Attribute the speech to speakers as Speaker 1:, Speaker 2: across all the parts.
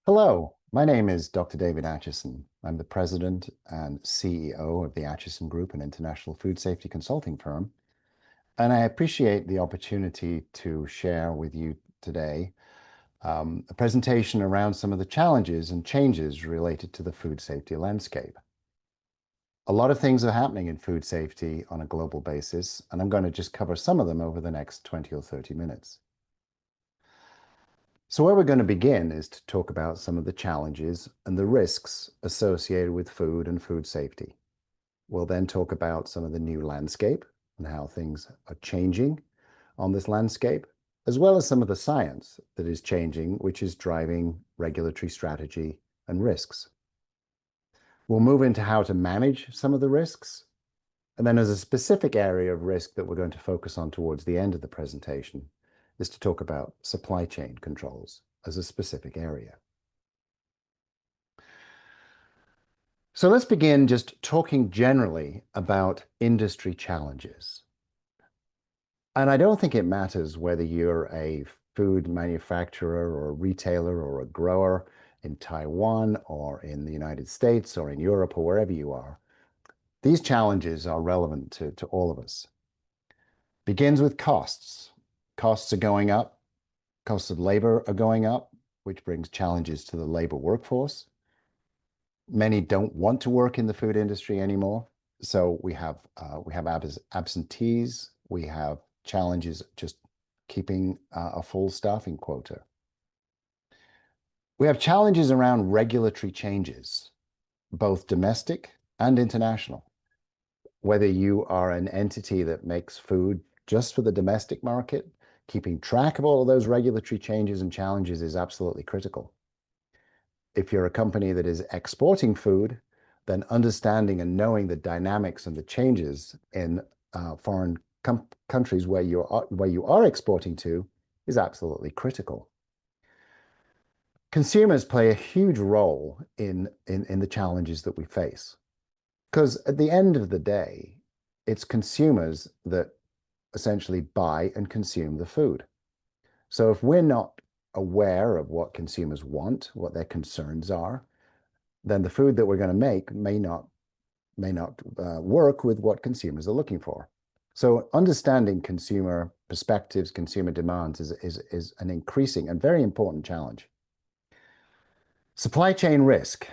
Speaker 1: Hello, my name is Dr. David Archeson. I'm the president and CEO of the Archeson Group, an international food safety consulting firm. And I appreciate the opportunity to share with you today a presentation around some of the challenges and changes related to the food safety landscape. A lot of things are happening in food safety on a global basis, and I'm going to just cover some of them over the next 20 or 30 minutes. So where we're going to begin is to talk about some of the challenges and the risks associated with food and food safety. We'll then talk about some of the new landscape and how things are changing on this landscape, as well as some of the science that is changing, which is driving regulatory strategy and risks. We'll move into how to manage some of the risks. And then as a specific area of risk that we're going to focus on towards the end of the presentation is to talk about supply chain controls as a specific area. So let's begin just talking generally about industry challenges. And I don't think it matters whether you're a food manufacturer or a retailer or a grower in Taiwan or in the United States or in Europe or wherever you are. These challenges are relevant to all of us. Begins with costs. Costs are going up. Costs of labor are going up, which brings challenges to the labor workforce. Many don't want to work in the food industry anymore. So we have absentees. We have challenges just keeping a full staffing quota. We have challenges around regulatory changes, both domestic and international. Whether you are an entity that makes food just for the domestic market, keeping track of all of those regulatory changes and challenges is absolutely critical. If you're a company that is exporting food, then understanding and knowing the dynamics and the changes in foreign countries where you are exporting to is absolutely critical. Consumers play a huge role in the challenges that we face, because at the end of the day, it's consumers that essentially buy and consume the food. So if we're not aware of what consumers want, what their concerns are, then the food that we're going to make may not work with what consumers are looking for. So understanding consumer perspectives, consumer demands is an increasing and very important challenge. Supply chain risk.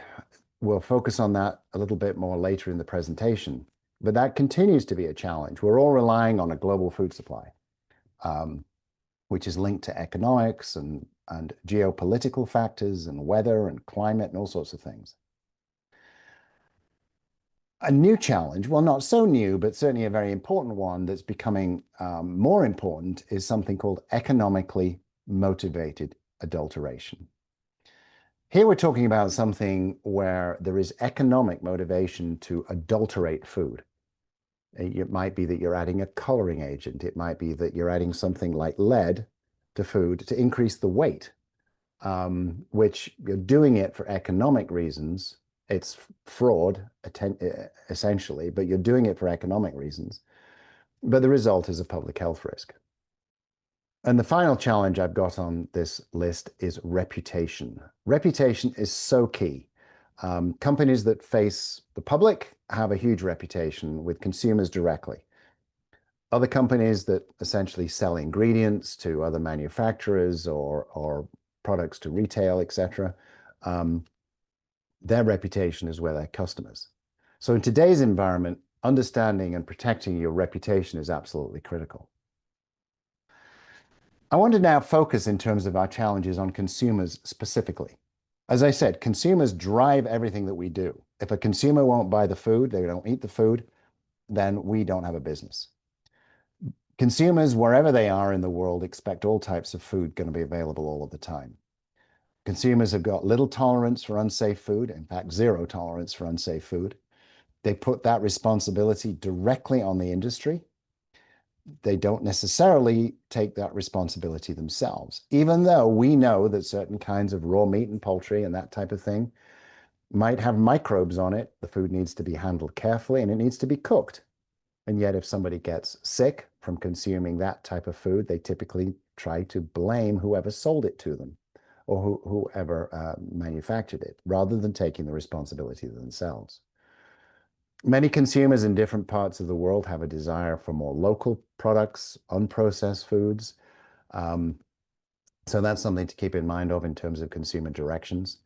Speaker 1: We'll focus on that a little bit more later in the presentation, but that continues to be a challenge. We're all relying on a global food supply, which is linked to economics and geopolitical factors and weather and climate and all sorts of things. A new challenge, well, not so new, but certainly a very important one that's becoming more important is something called economically motivated adulteration. Here we're talking about something where there is economic motivation to adulterate food. It might be that you're adding a coloring agent. It might be that you're adding something like lead to food to increase the weight, which you're doing it for economic reasons. It's fraud, essentially, but you're doing it for economic reasons. But the result is a public health risk. And the final challenge I've got on this list is reputation. Reputation is so key. Companies that face the public have a huge reputation with consumers directly. Other companies that essentially sell ingredients to other manufacturers or products to retail, etc., their reputation is with their customers. So in today's environment, understanding and protecting your reputation is absolutely critical. I want to now focus in terms of our challenges on consumers specifically. As I said, consumers drive everything that we do. If a consumer won't buy the food, they don't eat the food, then we don't have a business. Consumers, wherever they are in the world, expect all types of food going to be available all of the time. Consumers have got little tolerance for unsafe food, in fact, zero tolerance for unsafe food. They put that responsibility directly on the industry. They don't necessarily take that responsibility themselves, even though we know that certain kinds of raw meat and poultry and that type of thing might have microbes on it. The food needs to be handled carefully and it needs to be cooked. And yet if somebody gets sick from consuming that type of food, they typically try to blame whoever sold it to them or whoever manufactured it, rather than taking the responsibility themselves. Many consumers in different parts of the world have a desire for more local products, unprocessed foods. So that's something to keep in mind of in terms of consumer directions.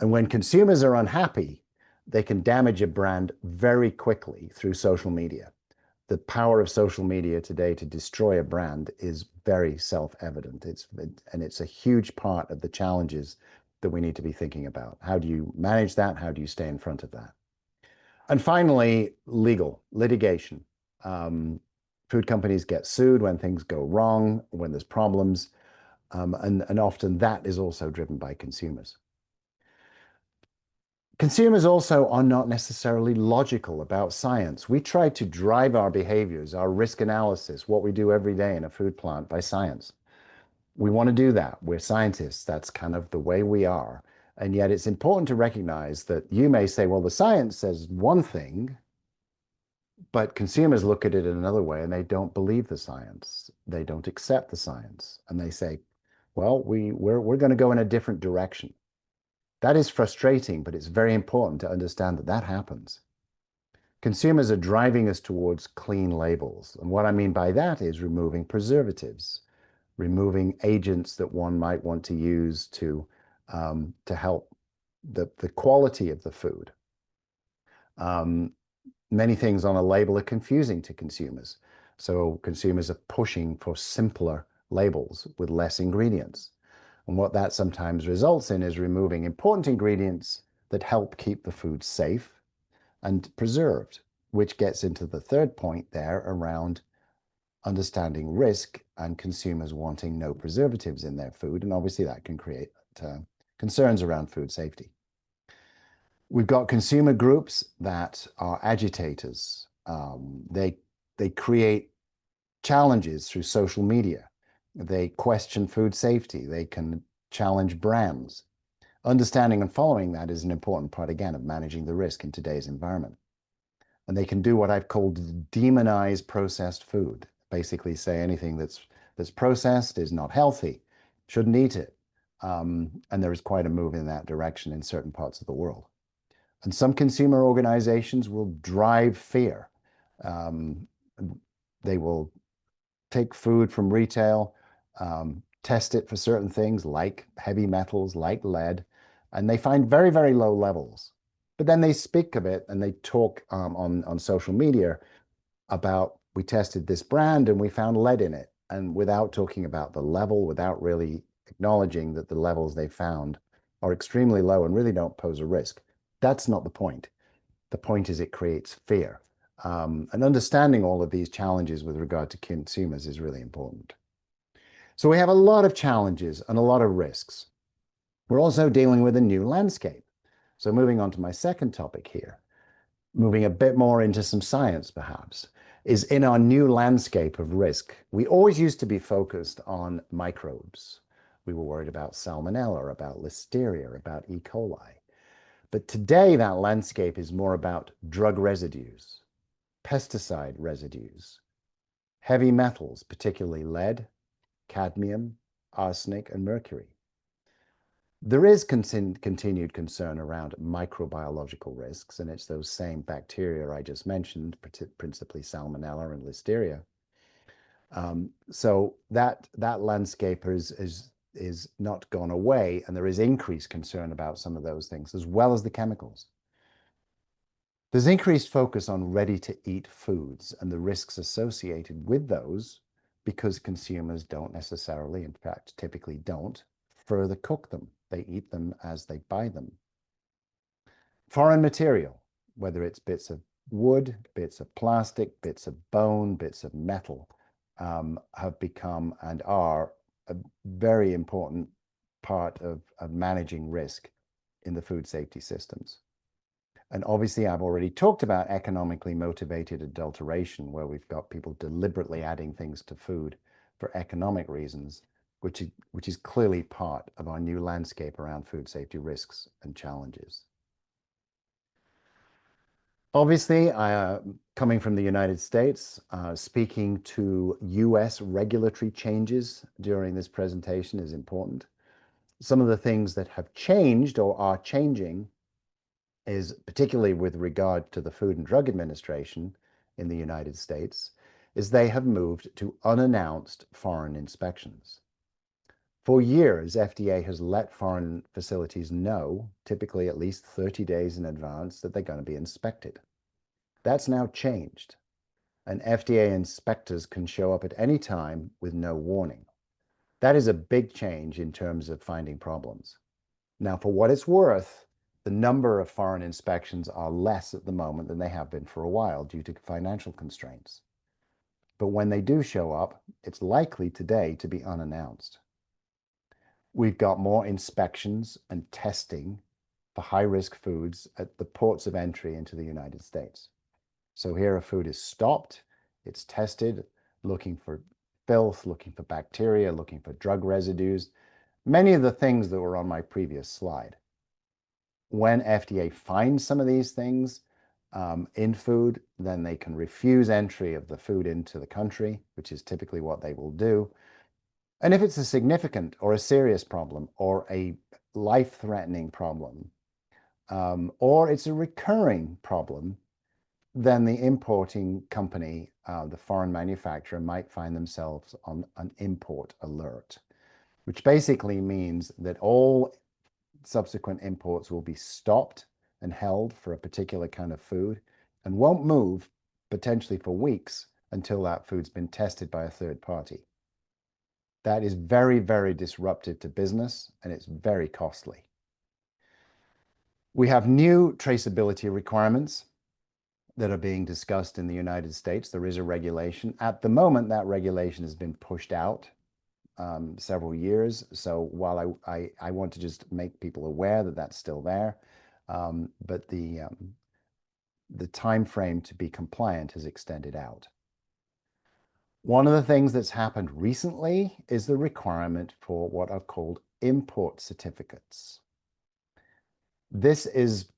Speaker 1: And when consumers are unhappy, they can damage a brand very quickly through social media. The power of social media today to destroy a brand is very self-evident. It's a huge part of the challenges that we need to be thinking about. How do you manage that? How do you stay in front of that? And finally, litigation. Food companies get sued when things go wrong, when there's problems, and often that is also driven by consumers. Consumers also are not necessarily logical about science. We try to drive our behaviors, our risk analysis, what we do every day in a food plant by science. We want to do that. We're scientists. That's kind of the way we are. And yet it's important to recognize that you may say, well, the science says one thing, but consumers look at it in another way and they don't believe the science. They don't accept the science. And they say, well, we're going to go in a different direction. That is frustrating, but it's very important to understand that that happens. Consumers are driving us towards clean labels. And what I mean by that is removing preservatives, removing agents that one might want to use to help the quality of the food. Many things on a label are confusing to consumers. So consumers are pushing for simpler labels with less ingredients. And what that sometimes results in is removing important ingredients that help keep the food safe and preserved, which gets into the third point there around understanding risk and consumers wanting no preservatives in their food. And obviously that can create concerns around food safety. We've got consumer groups that are agitators. They create challenges through social media. They question food safety. They can challenge brands. Understanding and following that is an important part, again, of managing the risk in today's environment. And they can do what I've called demonize processed food. Basically say anything that's processed is not healthy, shouldn't eat it. And there is quite a move in that direction in certain parts of the world. And some consumer organizations will drive fear. They will take food from retail, test it for certain things like heavy metals, like lead, and they find very, very low levels. But then they speak of it and they talk on social media about, we tested this brand and we found lead in it. And without talking about the level, without really acknowledging that the levels they found are extremely low and really don't pose a risk. That's not the point. The point is it creates fear. And understanding all of these challenges with regard to consumers is really important. So we have a lot of challenges and a lot of risks. We're also dealing with a new landscape. So moving on to my second topic here, moving a bit more into some science perhaps, is in our new landscape of risk. We always used to be focused on microbes. We were worried about salmonella, about listeria, about E. coli. But today that landscape is more about drug residues, pesticide residues, heavy metals, particularly lead, cadmium, arsenic, and mercury. There is continued concern around microbiological risks, and it's those same bacteria I just mentioned, principally salmonella and listeria. So that landscape is not gone away, and there is increased concern about some of those things, as well as the chemicals. There's increased focus on ready-to-eat foods and the risks associated with those because consumers don't necessarily, in fact, typically don't, further cook them. They eat them as they buy them. Foreign material, whether it's bits of wood, bits of plastic, bits of bone, bits of metal, have become and are a very important part of managing risk in the food safety systems. And obviously, I've already talked about economically motivated adulteration, where we've got people deliberately adding things to food for economic reasons, which is clearly part of our new landscape around food safety risks and challenges. Obviously, coming from the United States, speaking to US regulatory changes during this presentation is important. Some of the things that have changed or are changing is, particularly with regard to the Food and Drug Administration in the United States, is they have moved to unannounced foreign inspections. For years, FDA has let foreign facilities know, typically at least 30 days in advance, that they're going to be inspected. That's now changed, and FDA inspectors can show up at any time with no warning. That is a big change in terms of finding problems. Now, for what it's worth, the number of foreign inspections are less at the moment than they have been for a while due to financial constraints. But when they do show up, it's likely today to be unannounced. We've got more inspections and testing for high-risk foods at the ports of entry into the United States. So here a food is stopped, it's tested, looking for filth, looking for bacteria, looking for drug residues, many of the things that were on my previous slide. When FDA finds some of these things in food, then they can refuse entry of the food into the country, which is typically what they will do. And if it's a significant or a serious problem or a life-threatening problem, or it's a recurring problem, then the importing company, the foreign manufacturer, might find themselves on an import alert, which basically means that all subsequent imports will be stopped and held for a particular kind of food and won't move potentially for weeks until that food's been tested by a third party. That is very, very disruptive to business, and it's very costly. We have new traceability requirements that are being discussed in the United States. There is a regulation. At the moment, that regulation has been pushed out several years. So while I want to just make people aware that that's still there, but the time frame to be compliant has extended out. One of the things that's happened recently is the requirement for what are called import certificates. This is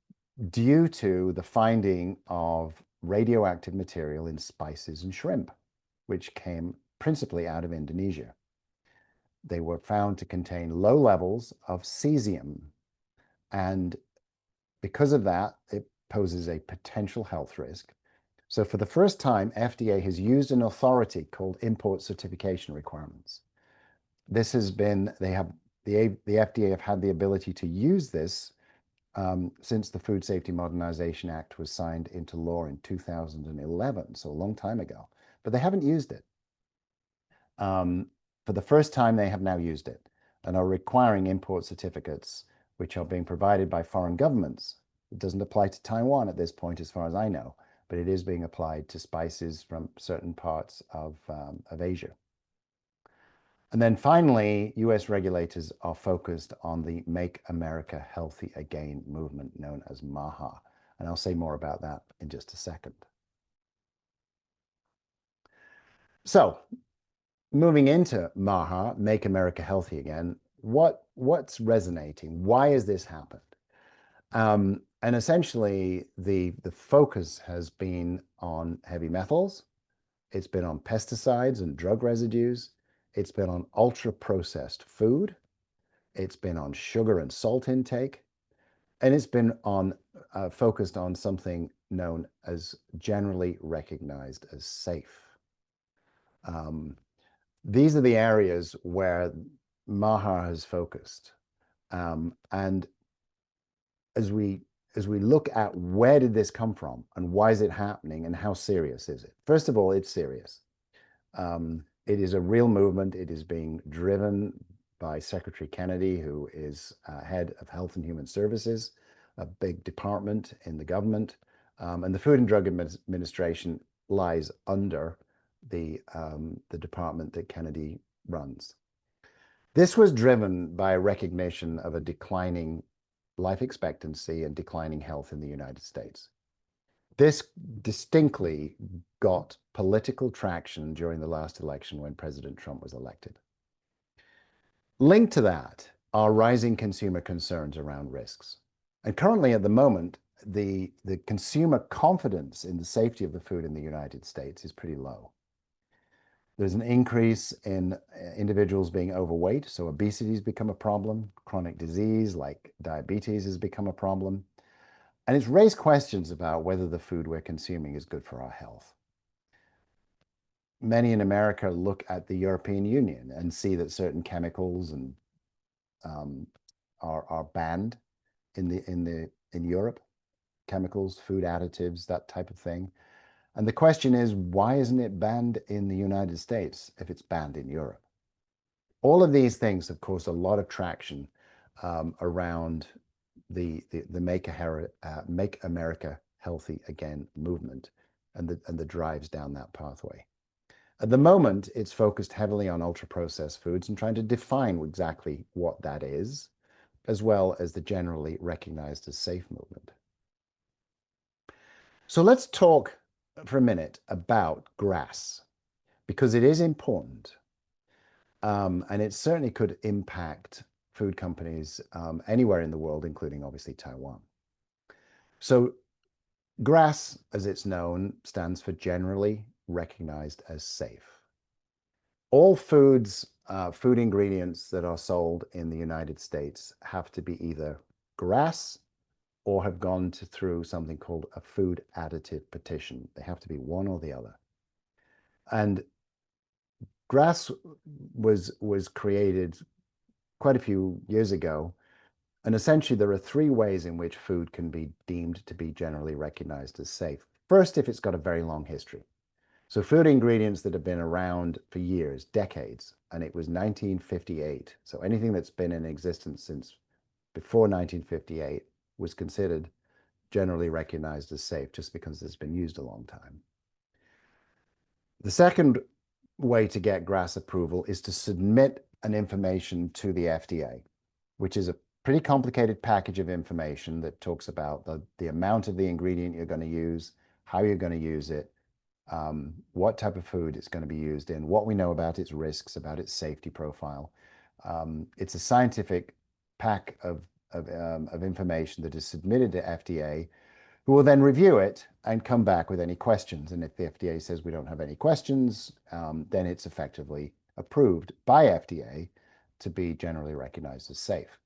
Speaker 1: due to the finding of radioactive material in spices and shrimp, which came principally out of Indonesia. They were found to contain low levels of cesium, and because of that, it poses a potential health risk. So for the first time, FDA has used an authority called import certification requirements. This has been, the FDA have had the ability to use this since the Food Safety Modernization Act was signed into law in 2011, so a long time ago, but they haven't used it. For the first time, they have now used it and are requiring import certificates, which are being provided by foreign governments. It doesn't apply to Taiwan at this point, as far as I know, but it is being applied to spices from certain parts of Asia. And then finally, US regulators are focused on the Make America Healthy Again movement known as MAHA. And I'll say more about that in just a second. So moving into MAHA, Make America Healthy Again, what's resonating? Why has this happened? And essentially, the focus has been on heavy metals. It's been on pesticides and drug residues. It's been on ultra-processed food. It's been on sugar and salt intake. And it's been on focused on something known as generally recognized as safe. These are the areas where MAHA has focused. And as we look at where did this come from and why is it happening and how serious is it? First of all, it's serious. It is a real movement. It is being driven by Secretary Kennedy, who is head of Health and Human Services, a big department in the government. And the Food and Drug Administration lies under the department that Kennedy runs. This was driven by a recognition of a declining life expectancy and declining health in the United States. This distinctly got political traction during the last election when President Trump was elected. Linked to that are rising consumer concerns around risks. And currently at the moment, the consumer confidence in the safety of the food in the United States is pretty low. There's an increase in individuals being overweight, so obesity has become a problem. Chronic disease like diabetes has become a problem. And it's raised questions about whether the food we're consuming is good for our health. Many in America look at the European Union and see that certain chemicals and are banned in Europe, chemicals, food additives, that type of thing. And the question is, why isn't it banned in the United States if it's banned in Europe? All of these things have caused a lot of traction around the Make America Healthy Again movement and the drives down that pathway. At the moment, it's focused heavily on ultra-processed foods and trying to define exactly what that is, as well as the generally recognized as safe movement. So let's talk for a minute about GRAS, because it is important. And it certainly could impact food companies anywhere in the world, including obviously Taiwan. So GRAS, as it's known, stands for generally recognized as safe. All foods, food ingredients that are sold in the United States have to be either GRAS or have gone through something called a food additive petition. They have to be one or the other. And GRAS was created quite a few years ago. And essentially, there are three ways in which food can be deemed to be generally recognized as safe. First, if it's got a very long history. So food ingredients that have been around for years, decades, and it was 1958. So anything that's been in existence since before 1958 was considered generally recognized as safe just because it's been used a long time. The second way to get GRAS approval is to submit an information to the FDA, which is a pretty complicated package of information that talks about the amount of the ingredient you're going to use, how you're going to use it, what type of food it's going to be used in, what we know about its risks, about its safety profile. It's a scientific pack of information that is submitted to FDA, who will then review it and come back with any questions. And if the FDA says we don't have any questions, then it's effectively approved by FDA to be generally recognized as safe.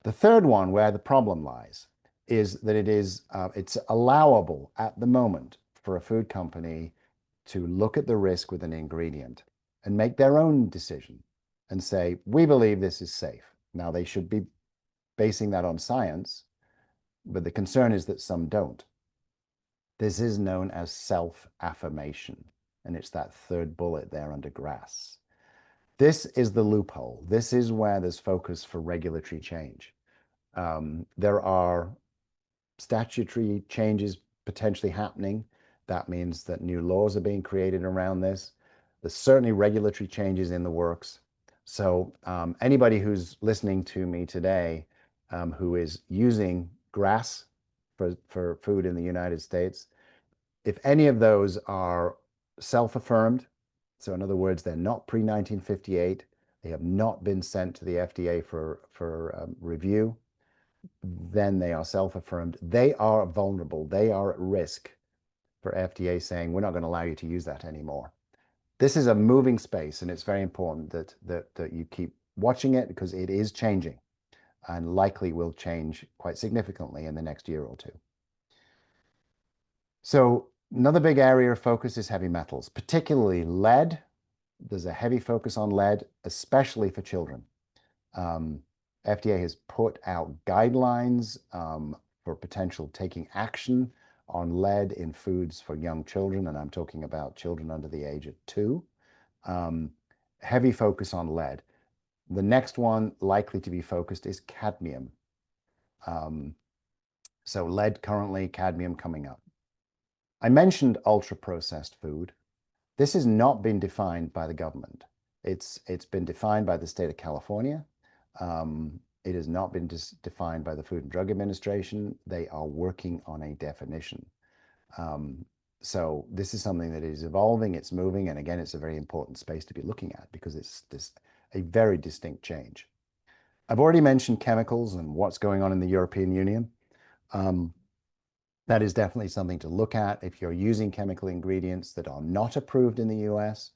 Speaker 1: The third one, where the problem lies, is that it's allowable at the moment for a food company to look at the risk with an ingredient and make their own decision and say, we believe this is safe. Now, they should be basing that on science, but the concern is that some don't. This is known as self-affirmation, and it's that third bullet there under GRAS. This is the loophole. This is where there's focus for regulatory change. There are statutory changes potentially happening. That means that new laws are being created around this. There's certainly regulatory changes in the works. So anybody who's listening to me today who is using GRAS for food in the United States, if any of those are self-affirmed, so in other words, they're not pre-1958, they have not been sent to the FDA for review, then they are self-affirmed. They are vulnerable. They are at risk for FDA saying, we're not going to allow you to use that anymore. This is a moving space, and it's very important that you keep watching it because it is changing and likely will change quite significantly in the next year or two. So another big area of focus is heavy metals, particularly lead. There's a heavy focus on lead, especially for children. FDA has put out guidelines for potential taking action on lead in foods for young children, and I'm talking about children under the age of 2. Heavy focus on lead. The next one likely to be focused is cadmium. So lead currently, cadmium coming up. I mentioned ultra-processed food. This has not been defined by the government. It's been defined by the state of California. It has not been defined by the Food and Drug Administration. They are working on a definition. So this is something that is evolving, it's moving, and again, it's a very important space to be looking at because it's a very distinct change. I've already mentioned chemicals and what's going on in the European Union. That is definitely something to look at if you're using chemical ingredients that are not approved in the US.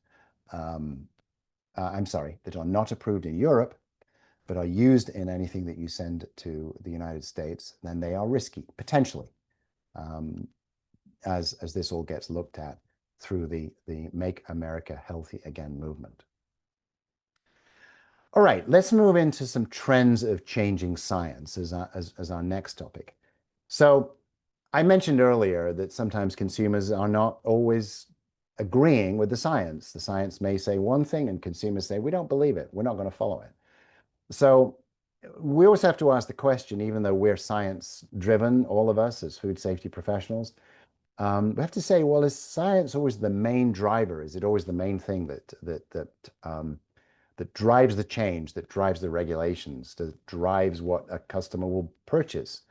Speaker 1: I'm sorry, that are not approved in Europe, but are used in anything that you send to the United States, then they are risky, potentially, as this all gets looked at through the Make America Healthy Again movement. All right, let's move into some trends of changing science as our next topic. So I mentioned earlier that sometimes consumers are not always agreeing with the science. The science may say one thing and consumers say, we don't believe it, we're not going to follow it. So we always have to ask the question, even though we're science driven, all of us as food safety professionals, we have to say, well, is science always the main driver? Is it always the main thing that drives the change, that drives the regulations, that drives what a customer will purchase?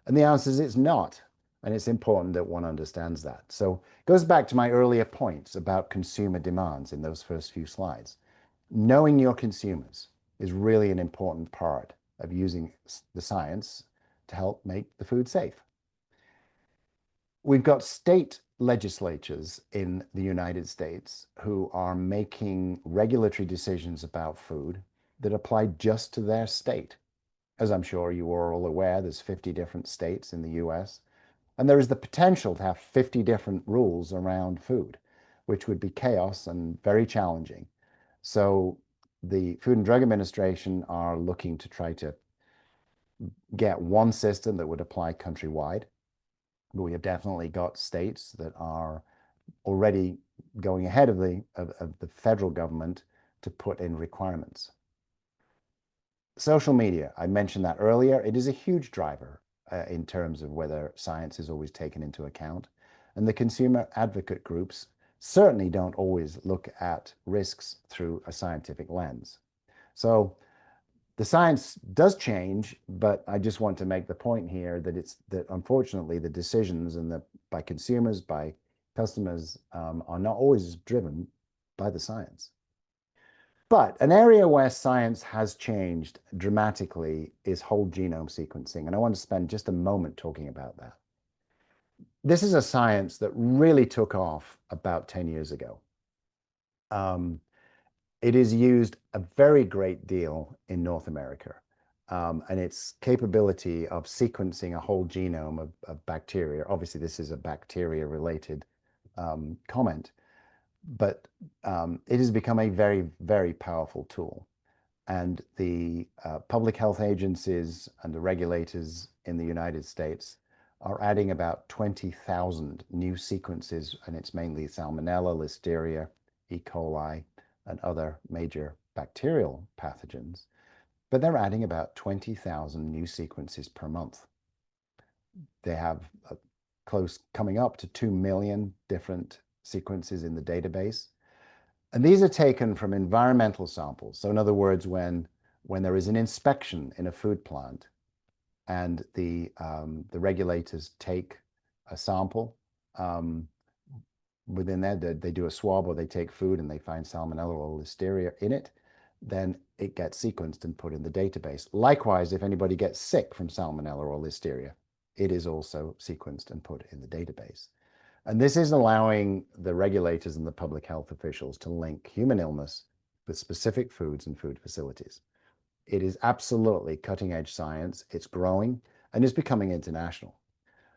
Speaker 1: And the answer is it's not. And it's important that one understands that. So it goes back to my earlier points about consumer demands in those first few slides. Knowing your consumers is really an important part of using the science to help make the food safe. We've got state legislatures in the United States who are making regulatory decisions about food that apply just to their state. As I'm sure you are all aware, there's 50 different states in the US, and there is the potential to have 50 different rules around food, which would be chaos and very challenging. So the Food and Drug Administration are looking to try to get one system that would apply countrywide. But we have definitely got states that are already going ahead of the federal government to put in requirements. Social media, I mentioned that earlier. It is a huge driver in terms of whether science is always taken into account. And the consumer advocate groups certainly don't always look at risks through a scientific lens. So the science does change, but I just want to make the point here that unfortunately the decisions by consumers, by customers, are not always driven by the science. But an area where science has changed dramatically is whole genome sequencing, and I want to spend just a moment talking about that. This is a science that really took off about 10 years ago. It is used a very great deal in North America, and its capability of sequencing a whole genome of bacteria. Obviously, this is a bacteria-related comment, but it has become a very, very powerful tool. And the public health agencies and the regulators in the United States are adding about 20,000 new sequences, and it's mainly Salmonella, Listeria, E. coli, and other major bacterial pathogens, but they're adding about 20,000 new sequences per month. They have coming up to 2 million different sequences in the database. And these are taken from environmental samples. So in other words, when there is an inspection in a food plant and the regulators take a sample, within there, they do a swab or they take food and they find Salmonella or Listeria in it, then it gets sequenced and put in the database. Likewise, if anybody gets sick from Salmonella or Listeria, it is also sequenced and put in the database. And this is allowing the regulators and the public health officials to link human illness with specific foods and food facilities. It is absolutely cutting edge science. It's growing and is becoming international.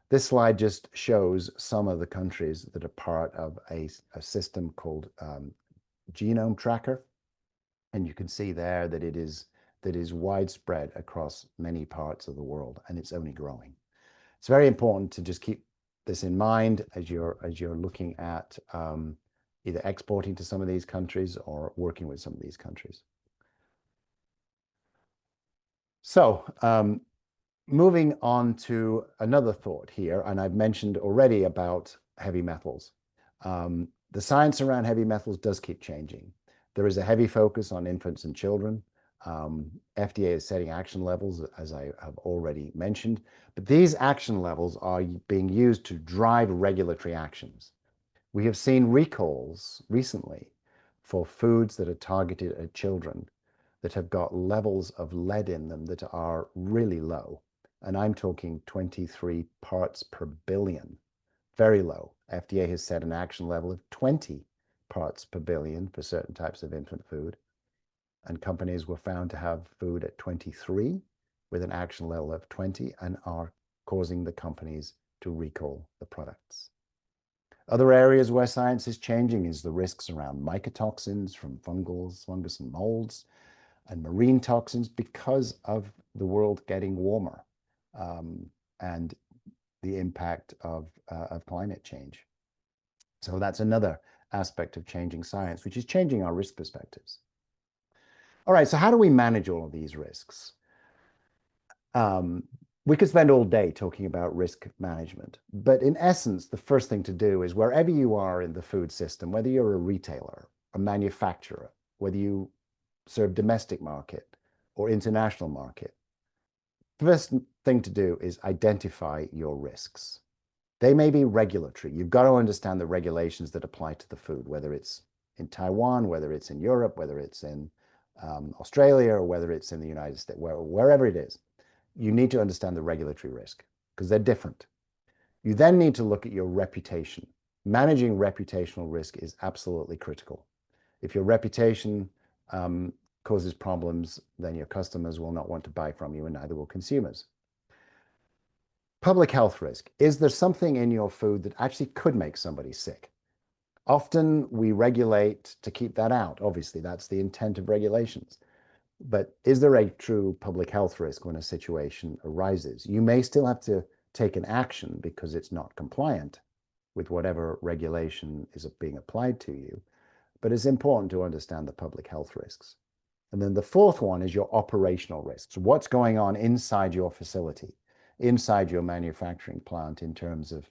Speaker 1: This slide just shows some of the countries that are part of a system called Genome Tracker. And you can see there that it is widespread across many parts of the world, and it's only growing. It's very important to just keep this in mind as you're looking at either exporting to some of these countries or working with some of these countries. So moving on to another thought here, and I've mentioned already about heavy metals. The science around heavy metals does keep changing. There is a heavy focus on infants and children. FDA is setting action levels, as I have already mentioned, but these action levels are being used to drive regulatory actions. We have seen recalls recently for foods that are targeted at children that have got levels of lead in them that are really low. And I'm talking 23 parts per billion, very low. FDA has set an action level of 20 parts per billion for certain types of infant food. And companies were found to have food at 23 with an action level of 20 and are causing the companies to recall the products. Other areas where science is changing is the risks around mycotoxins from fungus and molds, and marine toxins because of the world getting warmer and the impact of climate change. So that's another aspect of changing science, which is changing our risk perspectives. All right, so how do we manage all of these risks? We could spend all day talking about risk management, but in essence, the first thing to do is wherever you are in the food system, whether you're a retailer, a manufacturer, whether you serve domestic market or international market, first thing to do is identify your risks. They may be regulatory. You've got to understand the regulations that apply to the food, whether it's in Taiwan, whether it's in Europe, whether it's in Australia, or whether it's in the United States, wherever it is. You need to understand the regulatory risk because they're different. You then need to look at your reputation. Managing reputational risk is absolutely critical. If your reputation causes problems, then your customers will not want to buy from you, and neither will consumers. Public health risk. Is there something in your food that actually could make somebody sick? Often we regulate to keep that out. Obviously, that's the intent of regulations. But is there a true public health risk when a situation arises? You may still have to take an action because it's not compliant with whatever regulation is being applied to you. But it's important to understand the public health risks. And then the fourth one is your operational risks. What's going on inside your facility, inside your manufacturing plant in terms of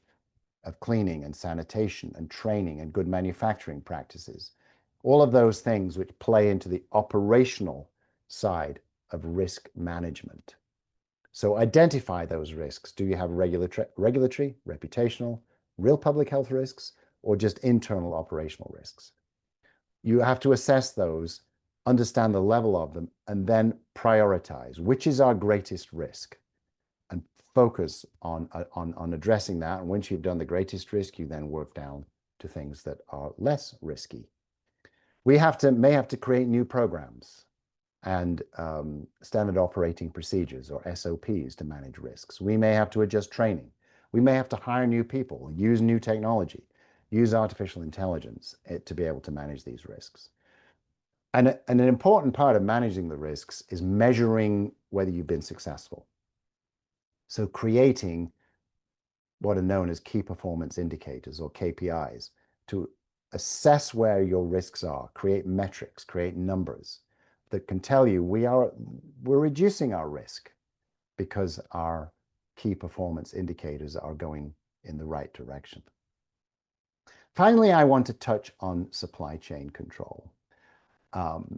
Speaker 1: cleaning and sanitation and training and good manufacturing practices. All of those things which play into the operational side of risk management. So identify those risks. Do you have regulatory, reputational, real public health risks, or just internal operational risks? You have to assess those, understand the level of them, and then prioritize. Which is our greatest risk? And focus on addressing that. And once you've done the greatest risk, you then work down to things that are less risky. We may have to create new programs and standard operating procedures or SOPs to manage risks. We may have to adjust training. We may have to hire new people, use new technology, use artificial intelligence to be able to manage these risks. And an important part of managing the risks is measuring whether you've been successful. So creating what are known as key performance indicators or KPIs to assess where your risks are, create metrics, create numbers that can tell you we're reducing our risk because our key performance indicators are going in the right direction. Finally, I want to touch on supply chain control.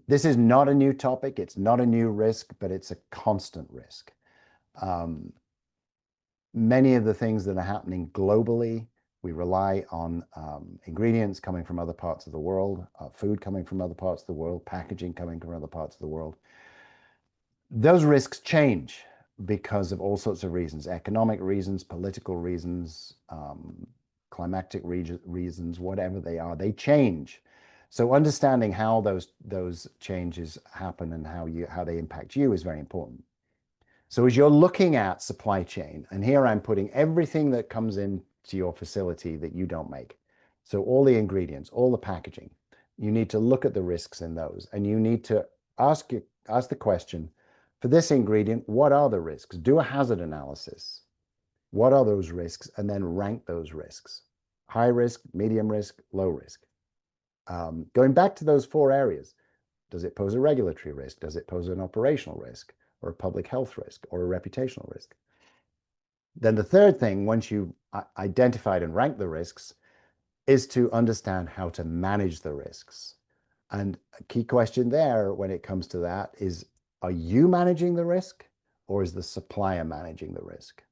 Speaker 1: This is not a new topic. It's not a new risk, but it's a constant risk. Many of the things that are happening globally, we rely on ingredients coming from other parts of the world, food coming from other parts of the world, packaging coming from other parts of the world. Those risks change because of all sorts of reasons, economic reasons, political reasons, climatic reasons, whatever they are, they change. So understanding how those changes happen and how they impact you is very important. So as you're looking at supply chain, and here I'm putting everything that comes into your facility that you don't make. So all the ingredients, all the packaging, you need to look at the risks in those, and you need to ask the question, for this ingredient, what are the risks? Do a hazard analysis. What are those risks? And then rank those risks. High risk, medium risk, low risk. Going back to those four areas, does it pose a regulatory risk? Does it pose an operational risk, or a public health risk, or a reputational risk? Then the third thing, once you've identified and ranked the risks, is to understand how to manage the risks. And a key question there when it comes to that is, are you managing the risk, or is the supplier managing the risk?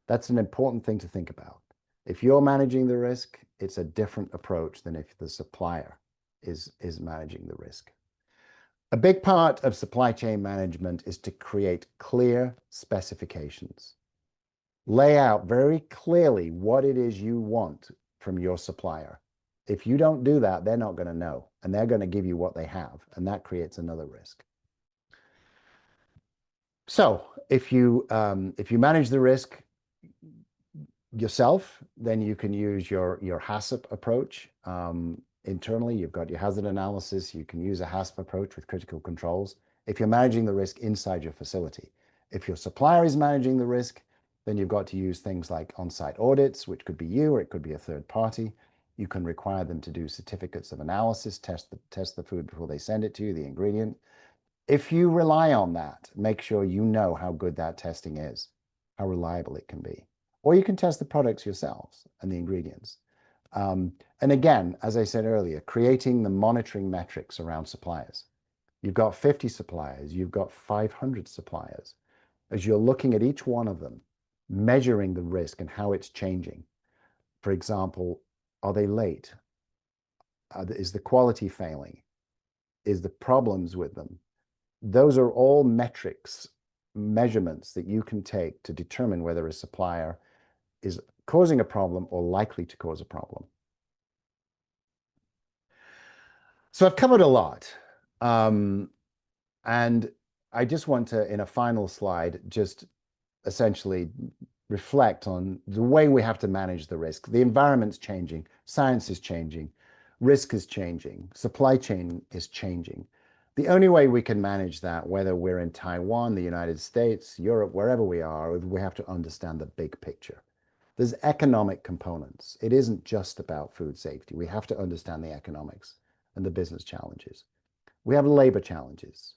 Speaker 1: That's an important thing to think about. If you're managing the risk, it's a different approach than if the supplier is managing the risk. A big part of supply chain management is to create clear specifications. Lay out very clearly what it is you want from your supplier. If you don't do that, they're not going to know, and they're going to give you what they have, and that creates another risk. So if you manage the risk yourself, then you can use your HACCP approach. Internally, you've got your hazard analysis. You can use a HACCP approach with critical controls. If you're managing the risk inside your facility, if your supplier is managing the risk, then you've got to use things like on-site audits, which could be you or it could be a third party. You can require them to do certificates of analysis, test the food before they send it to you, the ingredient. If you rely on that, make sure you know how good that testing is, how reliable it can be. Or you can test the products yourselves and the ingredients. And again, as I said earlier, creating the monitoring metrics around suppliers. You've got 50 suppliers, you've got 500 suppliers. As you're looking at each one of them, measuring the risk and how it's changing. For example, are they late? Is the quality failing? Is the problems with them? Those are all metrics, measurements that you can take to determine whether a supplier is causing a problem or likely to cause a problem. So I've covered a lot. And I just want to, in a final slide, just essentially reflect on the way we have to manage the risk. The environment's changing, science is changing, risk is changing, supply chain is changing. The only way we can manage that, whether we're in Taiwan, the United States, Europe, wherever we are, we have to understand the big picture. There's economic components. It isn't just about food safety. We have to understand the economics and the business challenges. We have labor challenges.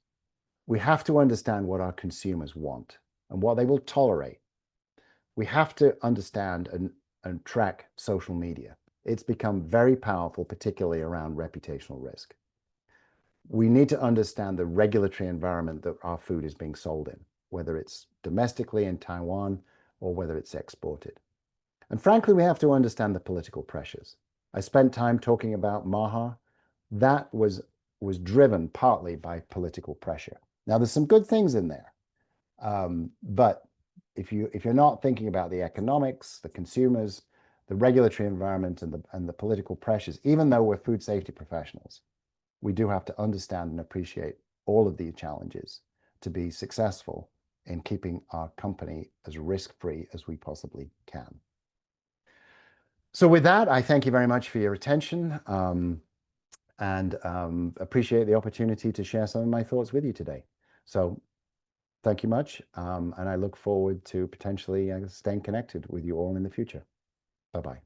Speaker 1: We have to understand what our consumers want and what they will tolerate. We have to understand and track social media. It's become very powerful, particularly around reputational risk. We need to understand the regulatory environment that our food is being sold in, whether it's domestically in Taiwan or whether it's exported. And frankly, we have to understand the political pressures. I spent time talking about MAHA. That was driven partly by political pressure. Now, there's some good things in there, but if you're not thinking about the economics, the consumers, the regulatory environment, and the political pressures, even though we're food safety professionals, we do have to understand and appreciate all of these challenges to be successful in keeping our company as risk-free as we possibly can. So with that, I thank you very much for your attention and appreciate the opportunity to share some of my thoughts with you today. So thank you much, and I look forward to potentially staying connected with you all in the future. Bye-bye.